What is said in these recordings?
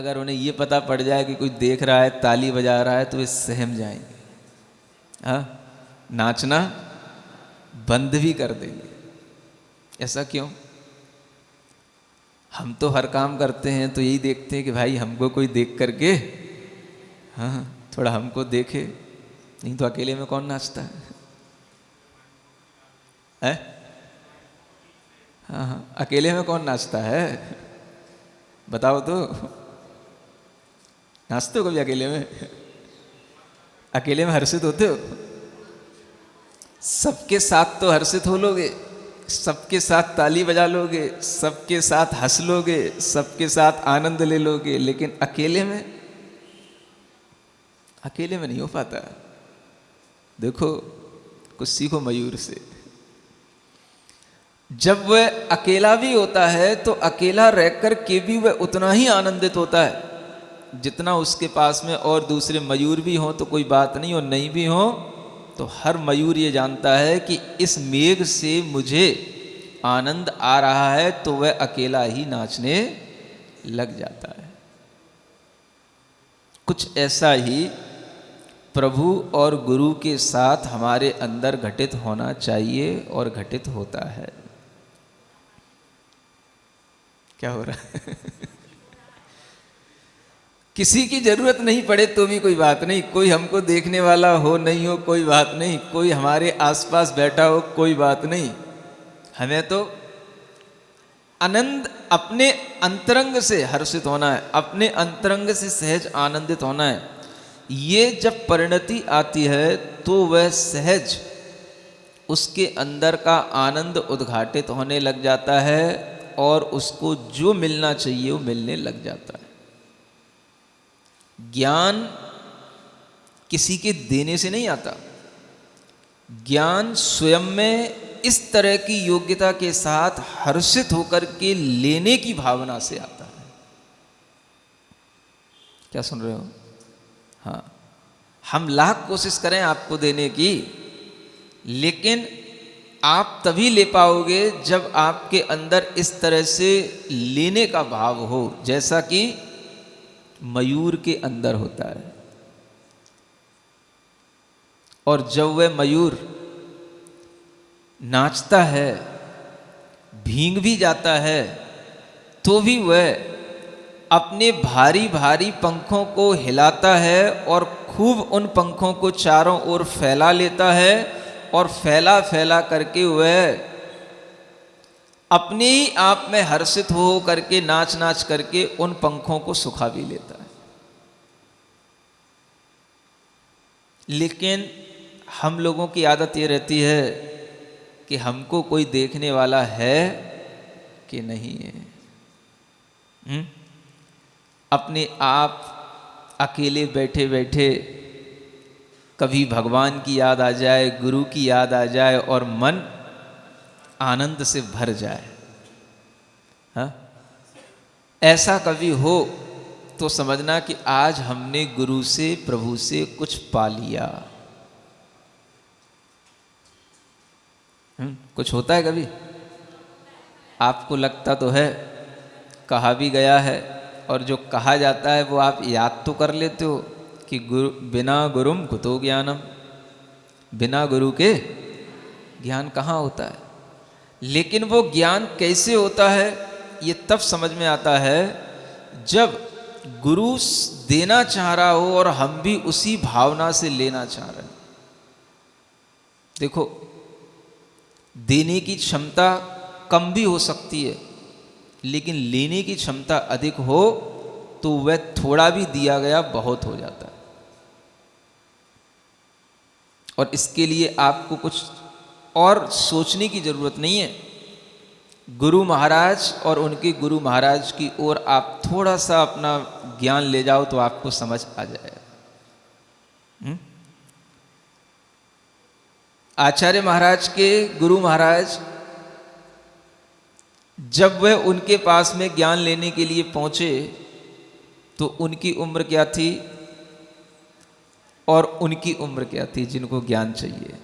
अगर उन्हें ये पता पड़ जाए कि कोई देख रहा है, ताली बजा रहा है, तो वे सहम जाएंगे, हाँ, नाचना बंद भी कर देंगे। ऐसा क्यों? हम तो हर काम करते हैं तो यही देखते हैं कि भाई हमको कोई देख करके, हाँ, थोड़ा हमको देखे, नहीं तो अकेले में कौन नाचता है? हाँ हाँ, अकेले में कौन नाचता है? बताओ तो, नाचते हो कभी अकेले में? अकेले में हर्षित होते हो? सबके साथ तो हर्षित हो लोगे, सबके साथ ताली बजा लोगे, सबके साथ हंस लोगे, सबके साथ आनंद ले लोगे, लेकिन अकेले में, अकेले में नहीं हो पाता। देखो, कुछ सीखो मयूर से। जब वह अकेला भी होता है तो अकेला रहकर के भी वह उतना ही आनंदित होता है जितना उसके पास में और दूसरे मयूर भी हों तो कोई बात नहीं, और नहीं भी हों तो हर मयूर ये जानता है कि इस मेघ से मुझे आनंद आ रहा है, तो वह अकेला ही नाचने लग जाता है। कुछ ऐसा ही प्रभु और गुरु के साथ हमारे अंदर घटित होना चाहिए और घटित होता है। क्या हो रहा है? किसी की जरूरत नहीं पड़े तो भी कोई बात नहीं, कोई हमको देखने वाला हो नहीं हो कोई बात नहीं, कोई हमारे आसपास बैठा हो कोई बात नहीं, हमें तो आनंद अपने अंतरंग से हर्षित होना है, अपने अंतरंग से सहज आनंदित होना है। ये जब परिणति आती है तो वह सहज उसके अंदर का आनंद उद्घाटित होने लग जाता है और उसको जो मिलना चाहिए वो मिलने लग जाता है। ज्ञान किसी के देने से नहीं आता, ज्ञान स्वयं में इस तरह की योग्यता के साथ हर्षित होकर के लेने की भावना से आता है। क्या सुन रहे हो? हाँ, हम लाख कोशिश करें आपको देने की, लेकिन आप तभी ले पाओगे जब आपके अंदर इस तरह से लेने का भाव हो, जैसा कि मयूर के अंदर होता है। और जब वह मयूर नाचता है, भींग भी जाता है, तो भी वह अपने भारी भारी पंखों को हिलाता है और खूब उन पंखों को चारों ओर फैला लेता है, और फैला फैला करके वह अपने ही आप में हर्षित हो करके नाच नाच करके उन पंखों को सुखा भी लेता है। लेकिन हम लोगों की आदत ये रहती है कि हमको कोई देखने वाला है कि नहीं है। अपने आप अकेले बैठे बैठे कभी भगवान की याद आ जाए, गुरु की याद आ जाए और मन आनंद से भर जाए, हाँ, ऐसा कभी हो तो समझना कि आज हमने गुरु से, प्रभु से कुछ पा लिया। कुछ होता है कभी? आपको लगता तो है, कहा भी गया है, और जो कहा जाता है वो आप याद तो कर लेते हो कि बिना गुरुम कुतो ज्ञानम, बिना गुरु के ज्ञान कहाँ होता है। लेकिन वो ज्ञान कैसे होता है ये तब समझ में आता है जब गुरु देना चाह रहा हो और हम भी उसी भावना से लेना चाह रहे हैं। देखो, देने की क्षमता कम भी हो सकती है, लेकिन लेने की क्षमता अधिक हो तो वह थोड़ा भी दिया गया बहुत हो जाता है। और इसके लिए आपको कुछ और सोचने की जरूरत नहीं है। गुरु महाराज और उनके गुरु महाराज की ओर आप थोड़ा सा अपना ज्ञान ले जाओ तो आपको समझ आ जाएगा। आचार्य महाराज के गुरु महाराज जब वह उनके पास में ज्ञान लेने के लिए पहुंचे तो उनकी उम्र क्या थी और उनकी उम्र क्या थी जिनको ज्ञान चाहिए?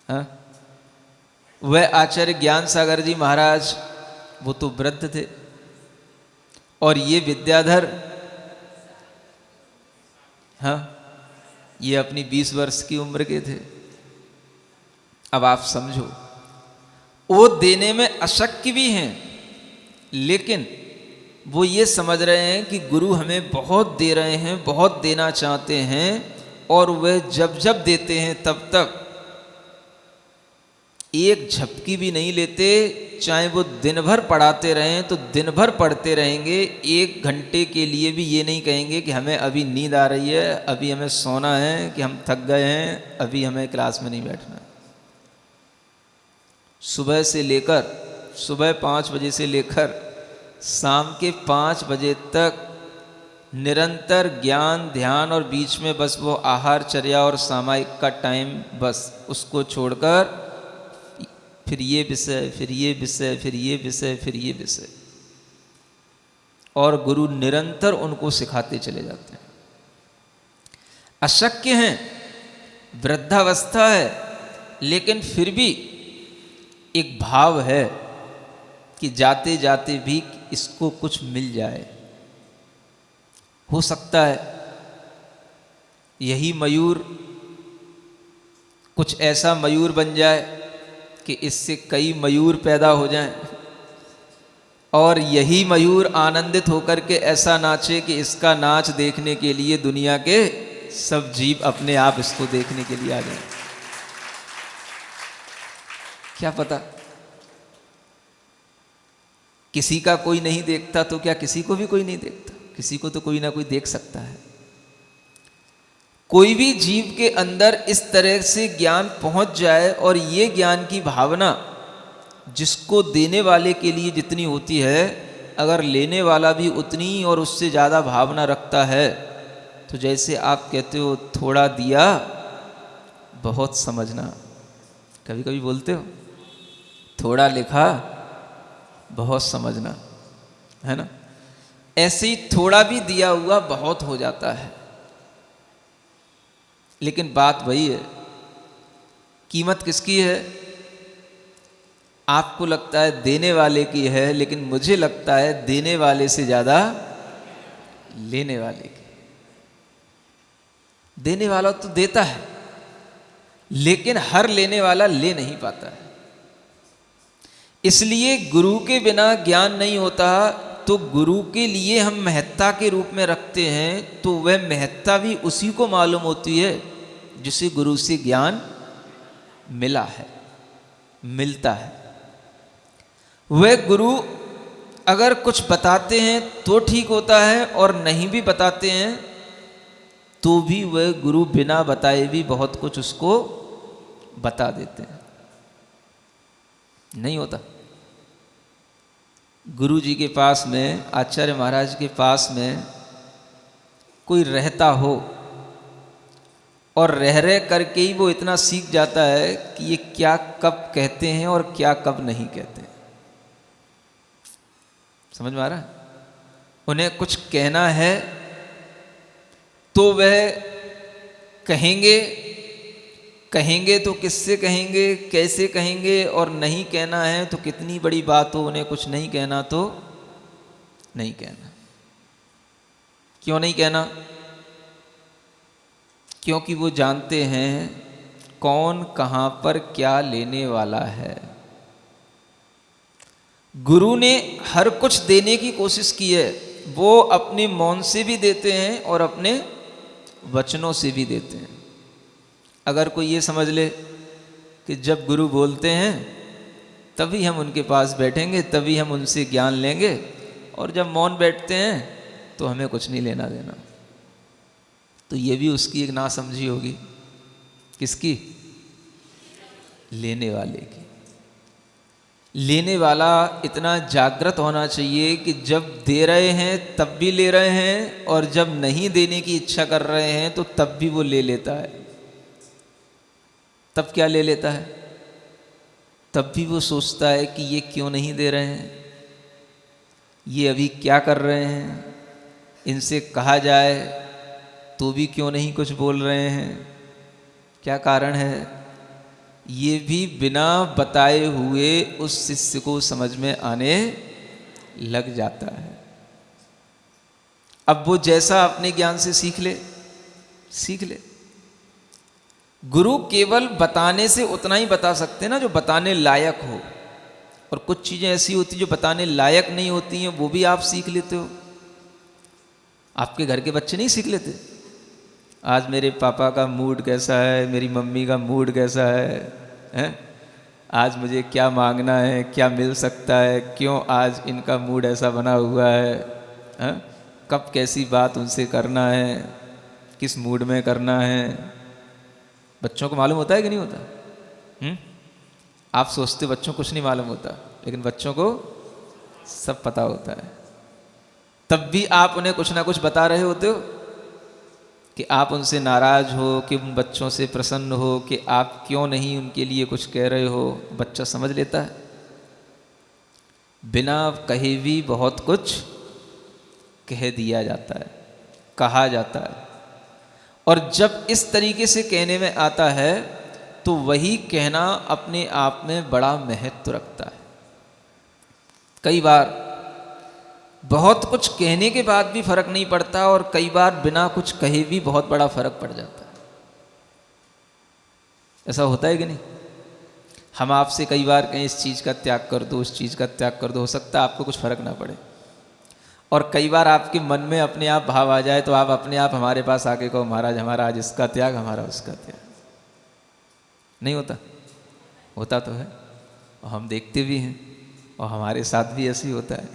हाँ? वह आचार्य ज्ञान सागर जी महाराज वो तो वृद्ध थे, और ये विद्याधर, हाँ, ये अपनी 20 वर्ष की उम्र के थे। अब आप समझो, वो देने में अशक्य भी हैं, लेकिन वो ये समझ रहे हैं कि गुरु हमें बहुत दे रहे हैं, बहुत देना चाहते हैं, और वह जब जब देते हैं तब तक एक झपकी भी नहीं लेते। चाहे वो दिन भर पढ़ाते रहें तो दिन भर पढ़ते रहेंगे, 1 घंटे के लिए भी ये नहीं कहेंगे कि हमें अभी नींद आ रही है, अभी हमें सोना है, कि हम थक गए हैं, अभी हमें क्लास में नहीं बैठना है। सुबह 5 बजे से लेकर शाम के 5 बजे तक निरंतर ज्ञान ध्यान, और बीच में बस वो आहार चर्या और सामायिक का टाइम, बस उसको छोड़कर फिर ये विषय, फिर ये विषय, फिर ये विषय, फिर ये विषय, और गुरु निरंतर उनको सिखाते चले जाते हैं। अशक्य हैं, वृद्धावस्था है, लेकिन फिर भी एक भाव है कि जाते जाते भी इसको कुछ मिल जाए। हो सकता है यही मयूर कुछ ऐसा मयूर बन जाए कि इससे कई मयूर पैदा हो जाएं, और यही मयूर आनंदित होकर के ऐसा नाचे कि इसका नाच देखने के लिए दुनिया के सब जीव अपने आप इसको देखने के लिए आ जाएं। क्या पता, किसी का कोई नहीं देखता तो क्या किसी को भी कोई नहीं देखता? किसी को तो कोई ना कोई देख सकता है। कोई भी जीव के अंदर इस तरह से ज्ञान पहुंच जाए, और ये ज्ञान की भावना जिसको देने वाले के लिए जितनी होती है, अगर लेने वाला भी उतनी और उससे ज़्यादा भावना रखता है, तो जैसे आप कहते हो थोड़ा दिया बहुत समझना, कभी कभी बोलते हो थोड़ा लिखा बहुत समझना, है ना? ऐसे ही थोड़ा भी दिया हुआ बहुत हो जाता है। लेकिन बात वही है, कीमत किसकी है? आपको लगता है देने वाले की है, लेकिन मुझे लगता है देने वाले से ज़्यादा लेने वाले की। देने वाला तो देता है, लेकिन हर लेने वाला ले नहीं पाता है। इसलिए गुरु के बिना ज्ञान नहीं होता। तो गुरु के लिए हम महत्ता के रूप में रखते हैं, तो वह महत्ता भी उसी को मालूम होती है जिसे गुरु से ज्ञान मिला है, मिलता है। वह गुरु अगर कुछ बताते हैं तो ठीक होता है, और नहीं भी बताते हैं तो भी वह गुरु बिना बताए भी बहुत कुछ उसको बता देते हैं। नहीं होता? गुरु जी के पास में, आचार्य महाराज के पास में कोई रहता हो, और रह करके ही वो इतना सीख जाता है कि ये क्या कब कहते हैं और क्या कब नहीं कहते हैं। समझ में आ रहा है? उन्हें कुछ कहना है तो वह कहेंगे तो किससे कहेंगे, कैसे कहेंगे, और नहीं कहना है तो कितनी बड़ी बात हो, उन्हें कुछ नहीं कहना तो नहीं कहना। क्यों नहीं कहना? क्योंकि वो जानते हैं कौन कहाँ पर क्या लेने वाला है। गुरु ने हर कुछ देने की कोशिश की है। वो अपने मौन से भी देते हैं और अपने वचनों से भी देते हैं। अगर कोई ये समझ ले कि जब गुरु बोलते हैं तभी हम उनके पास बैठेंगे, तभी हम उनसे ज्ञान लेंगे, और जब मौन बैठते हैं तो हमें कुछ नहीं लेना देना, तो ये भी उसकी एक नासमझी होगी। किसकी? लेने वाले की। लेने वाला इतना जागृत होना चाहिए कि जब दे रहे हैं तब भी ले रहे हैं, और जब नहीं देने की इच्छा कर रहे हैं तो तब भी वो ले लेता है। तब क्या ले लेता है? तब भी वो सोचता है कि ये क्यों नहीं दे रहे हैं, ये अभी क्या कर रहे हैं, इनसे कहा जाए तो भी क्यों नहीं कुछ बोल रहे हैं, क्या कारण है। ये भी बिना बताए हुए उस शिष्य को समझ में आने लग जाता है। अब वो जैसा अपने ज्ञान से सीख ले। गुरु केवल बताने से उतना ही बता सकते ना जो बताने लायक हो, और कुछ चीज़ें ऐसी होती जो बताने लायक नहीं होती हैं, वो भी आप सीख लेते हो। आपके घर के बच्चे नहीं सीख लेते? आज मेरे पापा का मूड कैसा है, मेरी मम्मी का मूड कैसा है? आज मुझे क्या मांगना है, क्या मिल सकता है, क्यों आज इनका मूड ऐसा बना हुआ है? कब कैसी बात उनसे करना है, किस मूड में करना है। बच्चों को मालूम होता है कि नहीं होता? आप सोचते बच्चों को कुछ नहीं मालूम होता, लेकिन बच्चों को सब पता होता है। तब भी आप उन्हें कुछ ना कुछ बता रहे होते हो कि आप उनसे नाराज हो, कि उन बच्चों से प्रसन्न हो, कि आप क्यों नहीं उनके लिए कुछ कह रहे हो। बच्चा समझ लेता है। बिना कहे भी बहुत कुछ कह दिया जाता है, कहा जाता है। और जब इस तरीके से कहने में आता है तो वही कहना अपने आप में बड़ा महत्व रखता है। कई बार बहुत कुछ कहने के बाद भी फर्क नहीं पड़ता, और कई बार बिना कुछ कहे भी बहुत बड़ा फर्क पड़ जाता है। ऐसा होता है कि नहीं? हम आपसे कई बार कहें इस चीज़ का त्याग कर दो, उस चीज़ का त्याग कर दो, हो सकता है आपको कुछ फर्क ना पड़े। और कई बार आपके मन में अपने आप भाव आ जाए तो आप अपने आप हमारे पास आके कहो, महाराज हमारा आज इसका त्याग, हमारा उसका त्याग। नहीं होता? होता तो है, और हम देखते भी हैं, और हमारे साथ भी ऐसे ही होता है।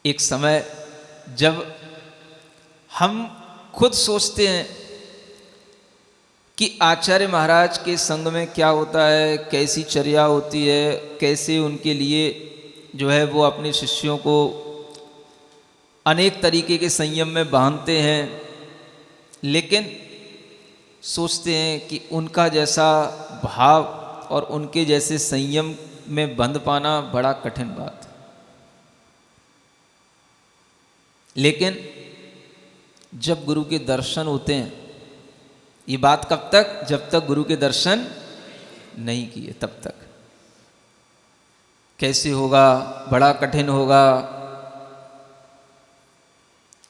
एक समय जब हम खुद सोचते हैं कि आचार्य महाराज के संग में क्या होता है, कैसी चर्या होती है, कैसे उनके लिए जो है वो अपने शिष्यों को अनेक तरीके के संयम में बांधते हैं, लेकिन सोचते हैं कि उनका जैसा भाव और उनके जैसे संयम में बंध पाना बड़ा कठिन बात है। लेकिन जब गुरु के दर्शन होते हैं, ये बात कब तक? जब तक गुरु के दर्शन नहीं किए तब तक। कैसे होगा? बड़ा कठिन होगा।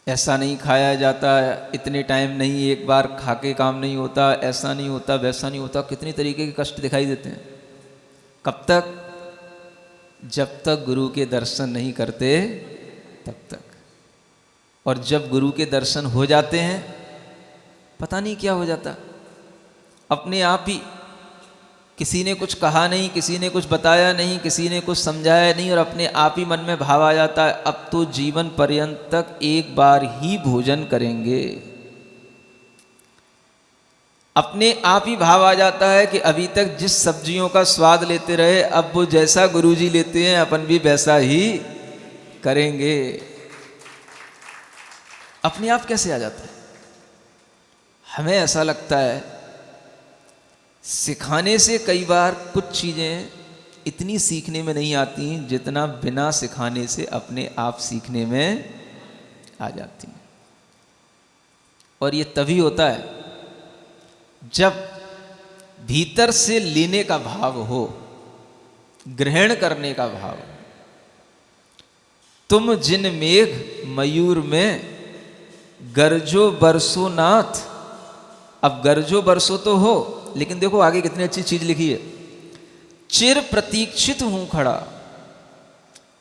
ऐसा नहीं खाया जाता, इतने टाइम नहीं, एक बार खा के काम नहीं होता, ऐसा नहीं होता, वैसा नहीं होता। कितनी तरीके के कष्ट दिखाई देते हैं। कब तक? जब तक गुरु के दर्शन नहीं करते तब तक। और जब गुरु के दर्शन हो जाते हैं, पता नहीं क्या हो जाता, अपने आप ही किसी ने कुछ कहा नहीं, किसी ने कुछ बताया नहीं, किसी ने कुछ समझाया नहीं, और अपने आप ही मन में भाव आ जाता है, अब तो जीवन पर्यंत तक एक बार ही भोजन करेंगे। अपने आप ही भाव आ जाता है कि अभी तक जिस सब्जियों का स्वाद लेते रहे, अब वो जैसा गुरुजी लेते हैं अपन भी वैसा ही करेंगे। अपने आप कैसे आ जाता है? हमें ऐसा लगता है सिखाने से कई बार कुछ चीज़ें इतनी सीखने में नहीं आती जितना बिना सिखाने से अपने आप सीखने में आ जाती हैं। और ये तभी होता है जब भीतर से लेने का भाव हो, ग्रहण करने का भाव। तुम जिन मेघ मयूर में गरजो बरसो नाथ। अब गरजो बरसो तो हो, लेकिन देखो आगे कितनी अच्छी चीज लिखी है। चिर प्रतीक्षित हूं खड़ा,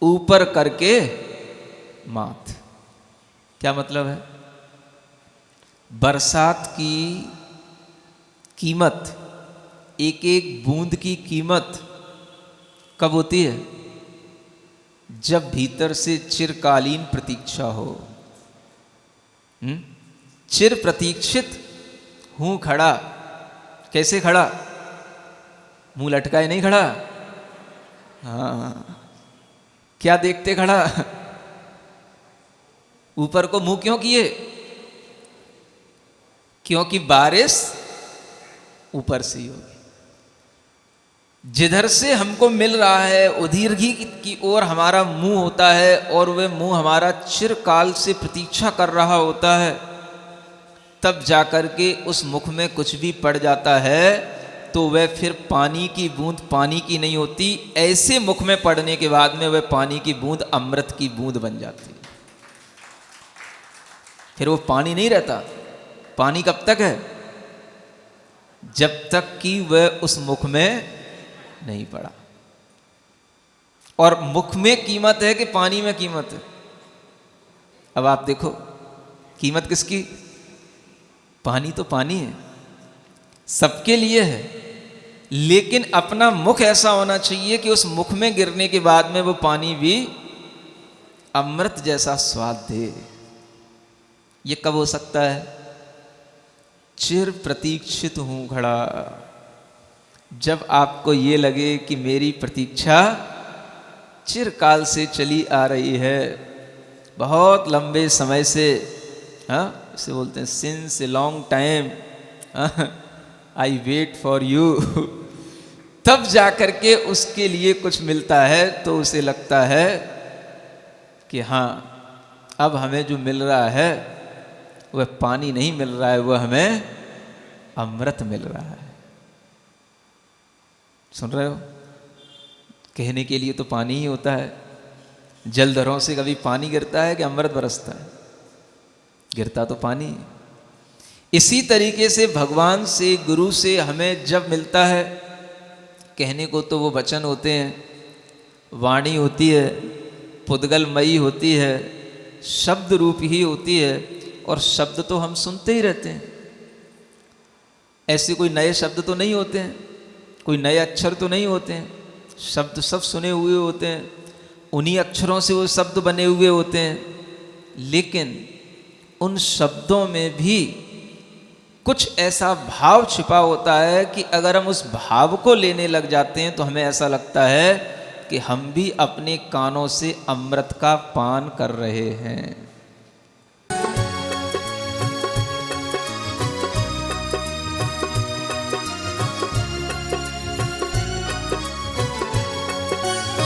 ऊपर करके माथ। क्या मतलब है? बरसात की कीमत, एक एक बूंद की कीमत कब होती है? जब भीतर से चिरकालीन प्रतीक्षा हो। चिर प्रतीक्षित हूं खड़ा। कैसे खड़ा? मुंह लटकाए नहीं खड़ा। हाँ, क्या देखते खड़ा? ऊपर को मुंह क्यों किए? क्योंकि बारिश ऊपर से ही होगी। जिधर से हमको मिल रहा है उधर की ओर हमारा मुंह होता है, और वह मुंह हमारा चिरकाल से प्रतीक्षा कर रहा होता है। तब जाकर के उस मुख में कुछ भी पड़ जाता है तो वह फिर पानी की बूंद पानी की नहीं होती, ऐसे मुख में पड़ने के बाद में वह पानी की बूंद अमृत की बूंद बन जाती है। फिर वो पानी नहीं रहता। पानी कब तक है? जब तक कि वह उस मुख में नहीं पड़ा। और मुख में कीमत है कि पानी में कीमत है? अब आप देखो, कीमत किसकी? पानी तो पानी है, सबके लिए है, लेकिन अपना मुख ऐसा होना चाहिए कि उस मुख में गिरने के बाद में वो पानी भी अमृत जैसा स्वाद दे। ये कब हो सकता है? चिर प्रतीक्षित हूं खड़ा। जब आपको ये लगे कि मेरी प्रतीक्षा चिरकाल से चली आ रही है, बहुत लंबे समय से, हाँ इसे बोलते हैं since a long time I wait for you, तब जाकर के उसके लिए कुछ मिलता है तो उसे लगता है कि हाँ अब हमें जो मिल रहा है वह पानी नहीं मिल रहा है, वह हमें अमृत मिल रहा है। सुन रहे हो? कहने के लिए तो पानी ही होता है। जलधरों से कभी पानी गिरता है कि अमृत बरसता है? गिरता तो पानी है। इसी तरीके से भगवान से, गुरु से हमें जब मिलता है, कहने को तो वो वचन होते हैं, वाणी होती है, पुद्गलमयी होती है, शब्द रूप ही होती है, और शब्द तो हम सुनते ही रहते हैं। ऐसे कोई नए शब्द तो नहीं होते हैं, कोई नए अक्षर तो नहीं होते हैं, शब्द सब सुने हुए होते हैं, उन्हीं अक्षरों से वो शब्द बने हुए होते हैं। लेकिन उन शब्दों में भी कुछ ऐसा भाव छिपा होता है कि अगर हम उस भाव को लेने लग जाते हैं तो हमें ऐसा लगता है कि हम भी अपने कानों से अमृत का पान कर रहे हैं।